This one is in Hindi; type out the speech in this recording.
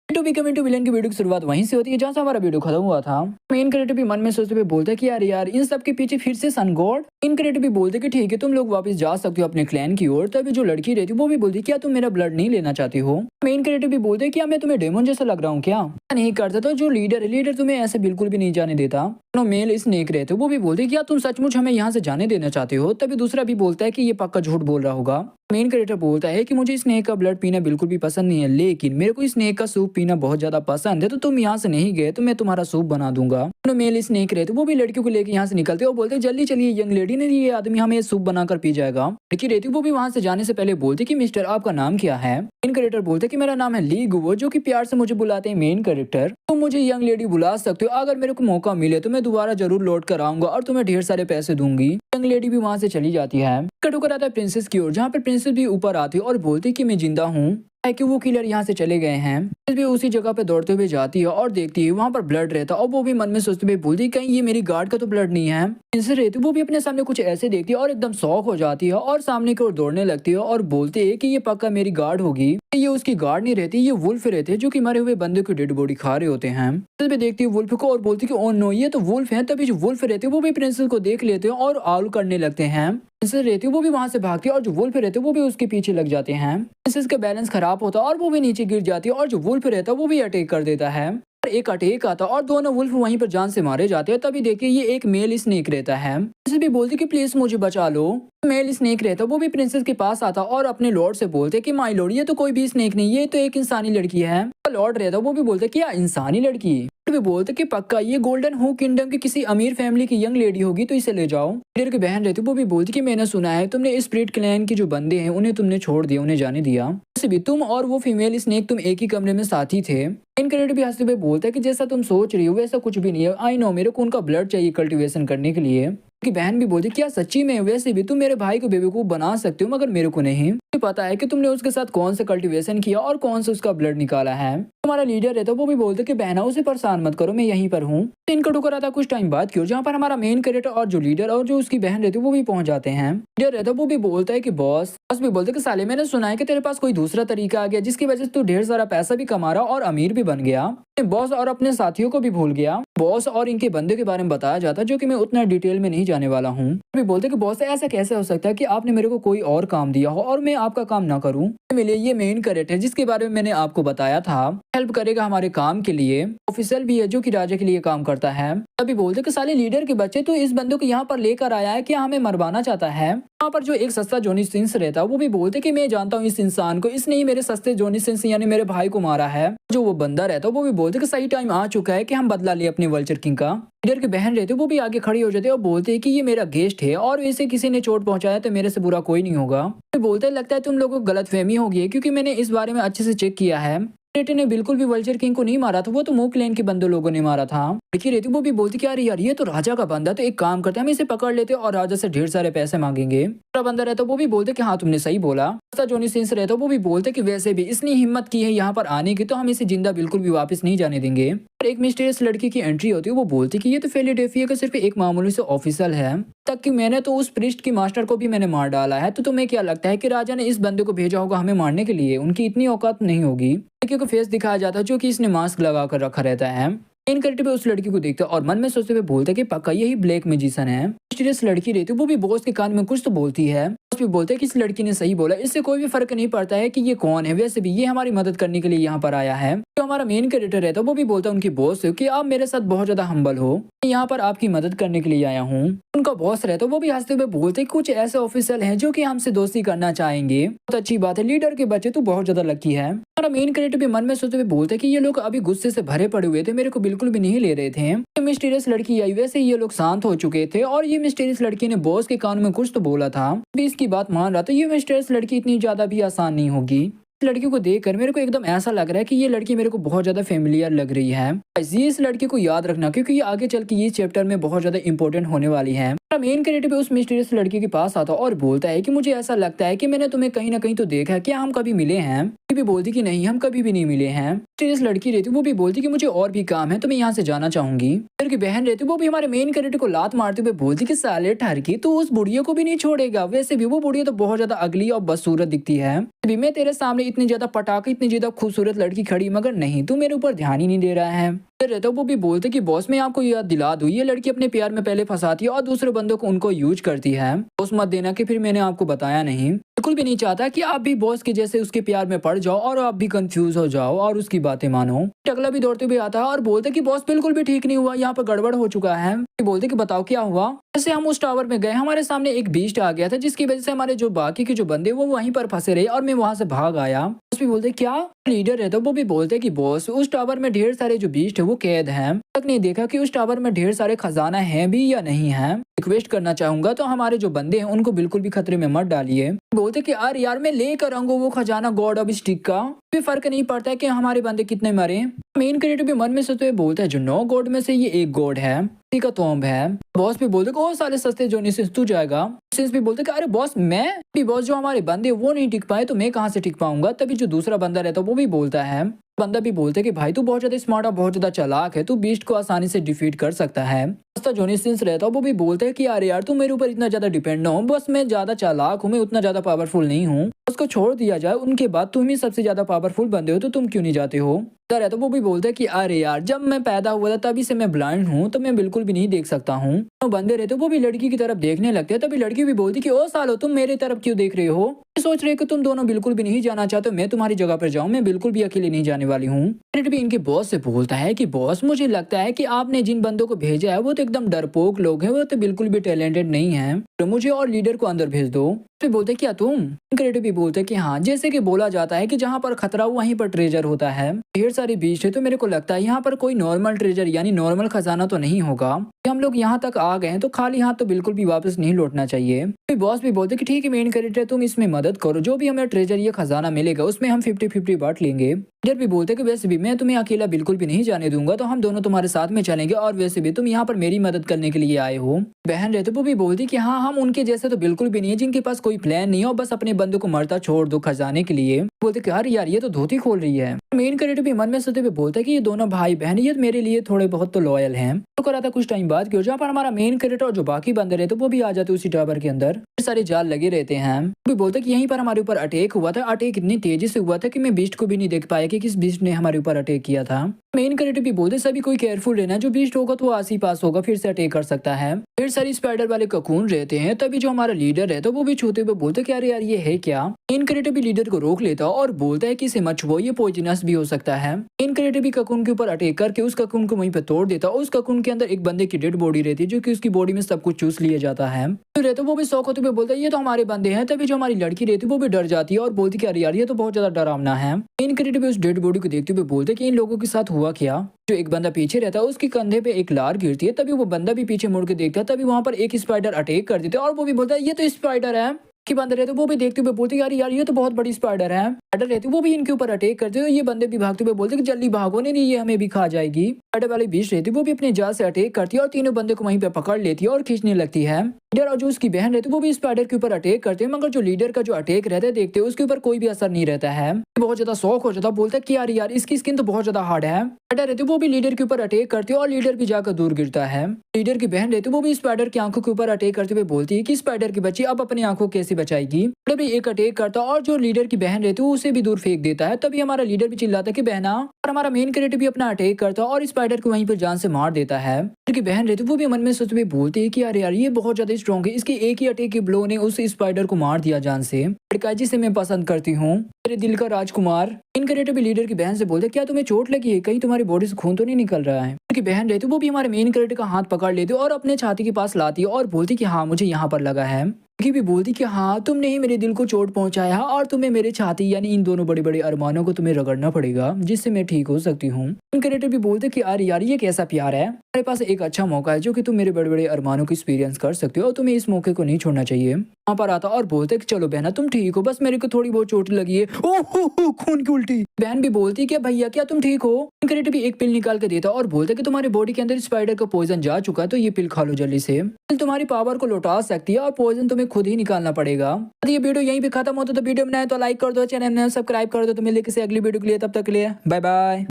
To be coming to villain की वीडियो की शुरुआत वहीं से होती है जहां से हमारा वीडियो खत्म हुआ था। मेन कैरेक्टर भी मन में सोचते हुए बोलता है कि यार यार इन सब के पीछे फिर से सन गॉड। मेन कैरेक्टर भी बोलते कि ठीक है तुम लोग वापस जा सकते हो अपने क्लैन की ओर। तभी जो लड़की रहती वो भी बोलती क्या तुम मेरा ब्लड नहीं लेना चाहती हो। मेन कैरेक्टर भी बोलते क्या मैं तुम्हें डेमन जैसा लग रहा हूँ क्या नहीं करता। तो जो लीडर है लीडर तुम्हें ऐसे बिल्कुल भी नहीं जाने देता। मेल स्नेक रहते वो भी बोलते क्या तुम सचमुच हमें यहाँ से जाने देना चाहते हो। तभी दूसरा भी बोलता है कि ये पक्का झूठ बोल रहा होगा। मेन कैरेक्टर बोलता है कि मुझे स्नेक का ब्लड पीना बिल्कुल भी पसंद नहीं है, लेकिन मेरे को स्नेक का सूप पीना बहुत ज्यादा पसंद है। तो तुम यहाँ से नहीं गए तो मैं तुम्हारा सूप बना दूंगा। मेल स्नेक रहते वो भी लड़कियों को लेकर यहाँ से निकलते और बोलते जल्दी चलिए यंग लेडी ने ये आदमी हमें सूप बनाकर पी जाएगा। लड़की रहती वो भी वहां से जाने से पहले बोलती कि मिस्टर आपका नाम क्या है। मेन कैरेक्टर बोलते कि मेरा नाम है ली गुवो, जो कि प्यार से मुझे बुलाते हैं मेन कैरेक्टर। तुम मुझे यंग लेडी बुला सकते हो, अगर मेरे को मौका मिले तो मैं दोबारा जरूर लौट कर आऊंगा और तुम्हें ढेर सारे पैसे दूंगी। यंग लेडी भी वहां से चली जाती है। कट होकर आता है प्रिंसेस की ओर, जहाँ पर प्रिंसेस भी ऊपर आती है और बोलती कि मैं जिंदा हूँ, कि वो किलर यहाँ से चले गए हैं। भी उसी जगह पे दौड़ते हुए जाती है और देखती है वहाँ पर ब्लड रहता है और वो भी मन में सोचते हुए बोलती कहीं ये मेरी गार्ड का तो ब्लड नहीं है। इनसे रहती वो भी अपने सामने कुछ ऐसे देखती है और एकदम शॉक हो जाती है और सामने की ओर दौड़ने लगती है और बोलती है कि ये पक्का मेरी गार्ड होगी। ये उसकी गार्ड नहीं रहती, ये वुल्फ रहते हैं जो कि मरे हुए बंदे की डेड बॉडी खा रहे होते हैं। भी देखती है वुल्फ को और बोलती कि ओ नो ये तो वुल्फ है। तभी जो वुल्फ रहते हैं वो भी प्रिंसेस को देख लेते हैं और आउल करने लगते हैं। प्रिंसेस रहती है वो भी वहां से भागती है और जो वुल्फ रहते हैं वो भी उसके पीछे लग जाते हैं। प्रिंसेस का बैलेंस खराब होता है और वो भी नीचे गिर जाती है और जो वुल्फ रहता है वो भी अटैक कर देता है। एक अटैक आता और दोनों वुल्फ वहीं पर जान से मारे जाते हैं। तभी देखिए ये एक मेल स्नेक रहता है। प्रिंसेस भी बोलती कि प्लीज मुझे बचा लो। मेल स्नेक रहता वो भी प्रिंसेस के पास आता और अपने लॉर्ड से बोलते कि माय लॉर्ड ये तो कोई भी स्नेक नहीं, ये तो एक इंसानी लड़की है। लॉर्ड रहता वो भी बोलते क्या इंसानी लड़की। भी बोलते कि पक्का ये गोल्डन हु किंगडम की किसी अमीर फैमिली की यंग लेडी होगी तो इसे ले जाओ। लीडर की बहन रहती वो भी बोलती कि मैंने सुना है तुमने स्प्रिट क्लैन के जो बंदे हैं उन्हें तुमने छोड़ दिया, उन्हें जाने दिया। वैसे भी तुम और वो फीमेल स्नेक तुम एक ही कमरे में साथी थे। इन कैरेक्टर भी हंसते हुए बोलता है कि जैसा तुम सोच रही हो वैसा कुछ भी नहीं है। आई नो मेरे को उनका ब्लड चाहिए कल्टीवेशन करने के लिए। की बहन भी बोलती क्या सच्ची में? वैसे भी तुम मेरे भाई को बेवकूफ बना सकते हो मगर मेरे को नहीं। मुझे पता है कि तुमने उसके साथ कौन सा कल्टीवेशन किया और कौन सा उसका ब्लड निकाला है। हमारा लीडर है तो वो भी बोलते कि बहना उसे परेशान मत करो, मैं यहीं पर हूँ। इनका टुकर आता कुछ टाइम बाद की ओर, जहाँ पर हमारा मेन कैरेक्टर और जो लीडर और जो उसकी बहन रहती है वो भी पहुंच जाते हैं। लीडर रहता वो भी बोलता है कि बॉस भी बोलते कि साले मैंने सुना है कि तेरे पास कोई दूसरा तरीका आ गया जिसकी वजह से तू ढेर सारा पैसा भी कमा रहा और अमीर भी बन गया। बॉस और अपने साथियों को भी भूल गया। बॉस और इनके बंदे के बारे में बताया जाता है जो कि मैं उतना डिटेल में नहीं जाने वाला हूँ। भी बोलते कि बॉस ऐसा कैसे हो सकता है कि आपने मेरे को कोई और काम दिया हो और मैं आपका काम ना करूँ। मिले ये मेन कैरेक्टर जिसके बारे में मैंने आपको बताया था, हेल्प करेगा हमारे काम के लिए। ऑफिसर भी है जो कि राजा के लिए काम करता है। तभी बोलते कि साले लीडर के बच्चे तो इस बंदे को यहाँ पर लेकर आया है, क्या हमें मरवाना चाहता है। यहाँ पर जो एक सस्ता जॉनी सिंस रहता है वो भी बोलते कि मैं जानता हूँ इस इंसान को, इसने ही मेरे सस्ते जॉनी सिंस यानी मेरे भाई को मारा है। जो वो बंदा रहता है वो भी बोलते कि सही टाइम आ चुका है कि हम बदला ले अपने वल्चर किंग का। लीडर की बहन रहती है वो भी आगे खड़ी हो जाती है और बोलते हैं कि ये मेरा गेस्ट है और इसे किसी ने चोट पहुंचाया तो मेरे से बुरा कोई नहीं होगा। बोलते लगता है तुम लोगों को गलतफहमी हो गई है क्योंकि मैंने इस बारे में अच्छे से चेक किया है। ने बिल्कुल भी वल्चर किंग को नहीं मारा था, वो तो मूक लेन के बंदे लोगों ने मारा था। लड़की रहती वो भी बोलती कि अरे यार ये तो राजा का बंदा, तो एक काम करते हैं हम इसे पकड़ लेते और राजा से ढेर सारे पैसे मांगेंगे। बंदा रहता वो भी बोलते कि हाँ तुमने सही बोला। जॉनी सिंस रहता वो भी बोलते कि वैसे भी इसने हिम्मत की है यहाँ पर आने की तो हम इसे जिंदा बिल्कुल भी वापस नहीं जाने देंगे। एक मिस्टीरियस लड़की की एंट्री होती है, वो बोलती कि ये तो फिलाडेल्फिया का सिर्फ एक मामूली से ऑफिसर है, तक कि मैंने तो उस प्रिस्ट की मास्टर को भी मैंने मार डाला है। तो तुम्हें क्या लगता है कि राजा ने इस बंदे को भेजा होगा हमें मारने के लिए? उनकी इतनी औकात नहीं होगी। लड़की को फेस दिखाया जाता है जो कि इसने मास्क लगा कर रखा रहता है। इन कैरेक्टर पे उस लड़की को देखता है और मन में सोचते हुए बोलता है कि पक्का यही ब्लैक मैजिशियन है। मिस्टीरियस लड़की रहती है वो भी बॉस के कान में कुछ तो बोलती है। बॉस भी बोलते हैं कि इस लड़की ने सही बोला, इससे कोई भी फर्क नहीं पड़ता है कि ये कौन है, वैसे भी ये हमारी मदद करने के लिए यहाँ पर आया है। जो हमारा मेन कैरेक्टर रहता है वो भी बोलता है उनकी बॉस से कि आप मेरे साथ बहुत ज्यादा हम्बल हो, मैं यहाँ पर आपकी मदद करने के लिए आया हूँ। उनका बॉस रहता है वो भी हंसते हुए बोलते कुछ ऐसे ऑफिसर हैं जो कि हमसे दोस्ती करना चाहेंगे। बहुत अच्छी बात है, लीडर के बच्चे तो बहुत ज्यादा लकी है। हमारा मेन कैरेक्टर भी मन में सोचते हुए बोलते हैं कि ये लोग अभी गुस्से से भरे पड़े हुए थे, मेरे को बिल्कुल भी नहीं ले रहे थे। मिस्टीरियस लड़की आई, वैसे ये लोग शांत हो चुके थे और ये मिस्टीरियस लड़की ने बॉस के कान में कुछ तो बोला था। अभी इसकी बात मान रहा, तो ये मिस्टीरियस लड़की इतनी ज्यादा भी आसान नहीं होगी। इस लड़की को देखकर मेरे को एकदम ऐसा लग रहा है कि ये लड़की मेरे को बहुत ज्यादा फेमिलियर लग रही है। ये इस लड़की को याद रखना क्योंकि ये आगे चल के ये चैप्टर में बहुत ज्यादा इंपॉर्टेंट होने वाली है। मेन कैरेक्टर भी उस मिस्टीरियस लड़की के पास आता और बोलता है कि मुझे ऐसा लगता है कि मैंने तुम्हें कहीं ना कहीं तो देखा है, क्या हम कभी मिले हैं? भी बोलती कि नहीं हम कभी भी नहीं मिले हैं। इस लड़की रहती वो भी बोलती कि मुझे और भी काम है तो मैं यहाँ से जाना चाहूंगी। फिर की बहन रहती वो भी हमारे मेन कैरेक्टर को लात मारते हुए बोलती कि साले ठहर की तू उस बुढ़िया को भी नहीं छोड़ेगा, वैसे भी वो बुढ़िया तो बहुत ज्यादा अगली और बदसूरत दिखती है। अभी मैं तेरे सामने इतनी ज्यादा पटाखे इतनी ज्यादा खूबसूरत लड़की खड़ी मगर नहीं तू मेरे ऊपर ध्यान ही नहीं दे रहा है। फिर रहता वो भी बोलते कि बॉस मैं आपको याद दिला दूं ये लड़की अपने प्यार में पहले फंसाती है और दूसरे बंदों को उनको यूज करती है। बॉस मत देना कि फिर मैंने आपको बताया नहीं, बिल्कुल भी नहीं चाहता कि आप भी बॉस के जैसे उसके प्यार में पड़ जाओ और आप भी कंफ्यूज हो जाओ और उसकी बातें मानो। टकला भी दौड़ते हुए आता है और बोलते कि बॉस बिल्कुल भी ठीक नहीं हुआ, यहाँ पर गड़बड़ हो चुका है। बोलते कि बताओ क्या हुआ। जैसे हम उस टावर में गए हमारे सामने एक बीस्ट आ गया था जिसकी वजह से हमारे जो बाकी के जो बंदे वो वहीं पर फंसे रहे और मैं वहां से भाग आया। बॉस भी बोलते क्या लीडर है तो वो भी बोलते कि बॉस उस टावर में ढेर सारे जो बीस्ट है वो कैद हैं, तक नहीं देखा कि उस टावर में ढेर सारे खजाना है भी या नहीं है। रिक्वेस्ट करना चाहूंगा तो हमारे जो बंदे हैं उनको बिल्कुल भी खतरे में मत डालिए। बोलते कि अरे यार मैं लेकर आऊंगा वो खजाना गॉड ऑफ स्टिक का, भी फर्क नहीं पड़ता है कि हमारे बंदे कितने मरे। मेन क्रिएटर भी मन में सोचते हुए बोलता है जो 9 गॉड में से ये एक गॉड है, इसी का तोम्ब है। बॉस भी बोलते ओ साले सस्ते जो नहीं तू जाएगा। सिंस भी बोलते कि अरे बॉस मैं भी बॉस जो हमारे बंदे वो नहीं टिक पाए तो मैं कहाँ से टिक पाऊंगा। तभी जो दूसरा बंदा रहता है वो भी बोलता है, बंदा भी बोलते कि भाई तू बहुत ज्यादा स्मार्ट और बहुत ज्यादा चालाक है, तू बीस्ट को आसानी से डिफीट कर सकता है। जोनी सिंस रहता है वो भी बोलते हैं कि अरे यार तू मेरे ऊपर इतना ज्यादा डिपेंड ना हो, बस मैं ज्यादा चालाक हूँ, मैं उतना ज्यादा पावरफुल नहीं हूँ, उसको छोड़ दिया जाए उनके बाद तुम ही सबसे ज्यादा पावरफुल बंदे हो तो तुम क्यों नहीं जाते हो। रहता तो वो भी बोलते हैं कि अरे यार जब मैं पैदा हुआ था तभी से मैं ब्लाइंड हूँ तो मैं बिल्कुल भी नहीं देख सकता हूँ। तो बंदे रहते वो भी लड़की की तरफ देखने लगते हैं, तभी लड़की भी बोलती कि ओ सालो तुम मेरे तरफ क्यों देख रहे हो, सोच रहे कि तुम दोनों बिल्कुल भी नहीं जाना चाहते, मैं तुम्हारी जगह पर जाऊं, मैं बिल्कुल भी अकेले नहीं जाने वाली हूँ। भी इनके बॉस से बोलता है कि बॉस मुझे लगता है कि आपने जिन बंदों को भेजा है वो तो एकदम डरपोक लोग हैं, वो तो बिल्कुल भी टैलेंटेड नहीं है, तो मुझे और लीडर को अंदर भेज दो। फिर बोलते क्या तुम, क्रिएटिव भी बोलते कि हाँ जैसे कि बोला जाता है कि जहाँ पर खतरा वहीं पर ट्रेजर होता है, ढेर सारी बीच है तो मेरे को लगता है यहाँ पर कोई नॉर्मल ट्रेजर यानी नॉर्मल खजाना तो नहीं होगा, हम लोग यहाँ तक आ गए हैं तो खाली हाथ तो बिल्कुल भी वापस नहीं लौटना चाहिए। फिर बॉस भी बोलते कि ठीक है मेन कैरेक्टर तुम इसमें मदद करो, जो भी हमें ट्रेजर ये खजाना मिलेगा उसमें हम 50-50 बांट लेंगे। लीडर भी बोलते कि वैसे भी मैं तुम्हें अकेला बिल्कुल भी नहीं जाने दूंगा, तो हम दोनों तुम्हारे साथ में चलेंगे और वैसे भी तुम यहाँ पर मेरी मदद करने के लिए आए हो। बहन रहते वो भी बोलती कि हाँ हम उनके जैसे तो बिल्कुल भी नहीं है जिनके पास कोई प्लान नहीं हो, बस अपने बंदों को मरता छोड़ दो खजाने के लिए। बोलते कि अरे यार ये तो धोती खोल रही है। मेन कैरेक्टर भी मन में सोचते हुए बोलता है कि ये दोनों भाई बहन ये मेरे लिए थोड़े बहुत तो लॉयल हैं। तो करा था कुछ टाइम बाद जहाँ पर हमारा मेन कैरेक्टर और जो बाकी बंदे रहते वो भी आ जाते उसी टावर के अंदर, सारे जाल लगे रहते हैं। भी बोलते कि यहीं पर हमारे ऊपर अटैक हुआ था, अटैक इतनी तेजी से हुआ था कि मैं बीस्ट को भी नहीं देख पाया कि किस बीस्ट ने हमारे ऊपर अटैक किया था। मेन कैरेक्टर भी बोलते सभी कोई केयरफुल रहना, जो बीस्ट होगा तो वो आस ही पास होगा फिर से अटैक कर सकता है। फिर सारी स्पाइडर वाले ककून रहते हैं, तभी जो हमारा लीडर रहता है वो भी छूते हुए बोलते कि अरे यार ये है क्या। मेन कैरेक्टर भी लीडर को रोक लेता और बोलता है कि इसे मत छुओ, ये पॉइजनस भी हो सकता है। मेन कैरेक्टर भी ककून के ऊपर अटैक करके उस ककून को वहीं पर तोड़ देता और उस ककून के अंदर एक बंदे की डेड बॉडी रहती है जो कि उसकी बॉडी में सब कुछ चूस लिया जाता है। तो रहता वो भी शौक होते हुए बोलता है ये तो हमारे बंदे हैं। तभी जो हमारी लड़की रहती है वो भी डर जाती है और बोलती कि अरे यार ये तो बहुत ज्यादा डरावना है। मेन कैरेक्टर भी उस डेड बॉडी को देखते हुए बोलते कि इन लोगों के साथ हुआ क्या। जो एक बंदा पीछे रहता है उसके कंधे पे एक लार गिरती है, तभी वो बंदा भी पीछे मुड़ के देखता है, तभी वहां पर एक स्पाइडर अटैक कर देता है और वो भी बोलता है ये तो स्पाइडर है। कि बंदे रहते वो भी देखते हुए बोलते यार ये तो बहुत बड़ी स्पाइडर है। स्पाइडर रहती वो भी इनके ऊपर अटैक करते हैं, ये बंदे भी भागते हुए बोलते कि जल्दी भागो नहीं ये हमें भी खा जाएगी। स्पाइडर वाली बीच रहती वो भी अपने जाल से अटैक करती है और तीनों बंदे को वहीं पे पकड़ लेती है और खींचने लगती है। लीडर और जो उसकी बहन रहती है वो भी स्पाइडर के ऊपर अटैक करते हैं, मगर जो लीडर का जो अटैक रहता है देखते हैं उसके ऊपर कोई भी असर नहीं रहता है। बहुत ज्यादा शौक हो जाता, बोलता है कि यार इसकी स्किन तो बहुत ज्यादा हार्ड है। स्पाइडर रहती वो भी लीडर के ऊपर अटैक करती है और लीडर भी जाकर दूर गिरता है। लीडर की बहन रहती वो भी स्पाइडर की आंखों के ऊपर अटैक करते हुए बोलती है कि स्पाइडर की बच्ची अब अपनी आंखों कैसे बचाएगी। भी एक अटैक करता और जो लीडर की बहन रहती है उसे भी दूर फेंक देता है। तभी हमारा लीडर भी चिल्लाता है कि बहना, और हमारा मेन कैरेक्टर भी अपना अटैक करता और स्पाइडर को वहीं पर जान से मार देता है। की बहन रहती वो भी मन में सोचते हुए बोलती है कि यार ये बहुत ज्यादा स्ट्रॉन्ग है, इसके एक ही अटैक के ब्लो ने उस स्पाइडर को मार दिया जान से। जिसे मैं पसंद करती हूँ, मेरे दिल का राजकुमार। मेन कैरेक्टर भी लीडर की बहन से बोलते क्या तुम्हें चोट लगी है, कहीं तुम्हारी बॉडी से खून तो नहीं निकल रहा है। की बहन रहती वो भी हमारे मेन कैरेक्टर का हाथ पकड़ लेती और अपने छाती के पास लाती है और बोलती कि हाँ मुझे यहाँ पर लगा है। भी बोलती कि हाँ तुमने ही मेरे दिल को चोट पहुंचाया और तुम्हें मेरे छाती यानी इन दोनों बड़े बड़े अरमानों को तुम्हें रगड़ना पड़ेगा जिससे मैं ठीक हो सकती हूँ। कैरेक्टर भी बोलते कि अरे यार ये कैसा प्यार है, मेरे पास एक अच्छा मौका है जो कि तुम मेरे बड़े बड़े अरमानों को एक्सपीरियंस कर सकते हो और तुम्हें इस मौके को नहीं छोड़ना चाहिए। वहाँ पर आता और बोलते कि चलो बहना तुम ठीक हो, बस मेरे को थोड़ी बहुत चोट लगी है। ओह हो, खून की उल्टी। बहन भी बोलती कि भैया क्या तुम ठीक हो। इनक्रेडिबल भी एक पिल निकाल के देता और बोलता कि तुम्हारी बॉडी के अंदर स्पाइडर का पॉइजन जा चुका है, तो ये पिल खा लो जल्दी से। पिल तुम्हारी पावर को लौटा सकती है और पॉइजन तुम्हें खुद ही निकालना पड़ेगा। तो ये वीडियो यहीं पे खत्म होता, तो वीडियो बनाए तो लाइक कर दो, चैनल में सब्सक्राइब कर दो। तो मिलते किसी अगली वीडियो के लिए, तब तक के लिए बाय बाय।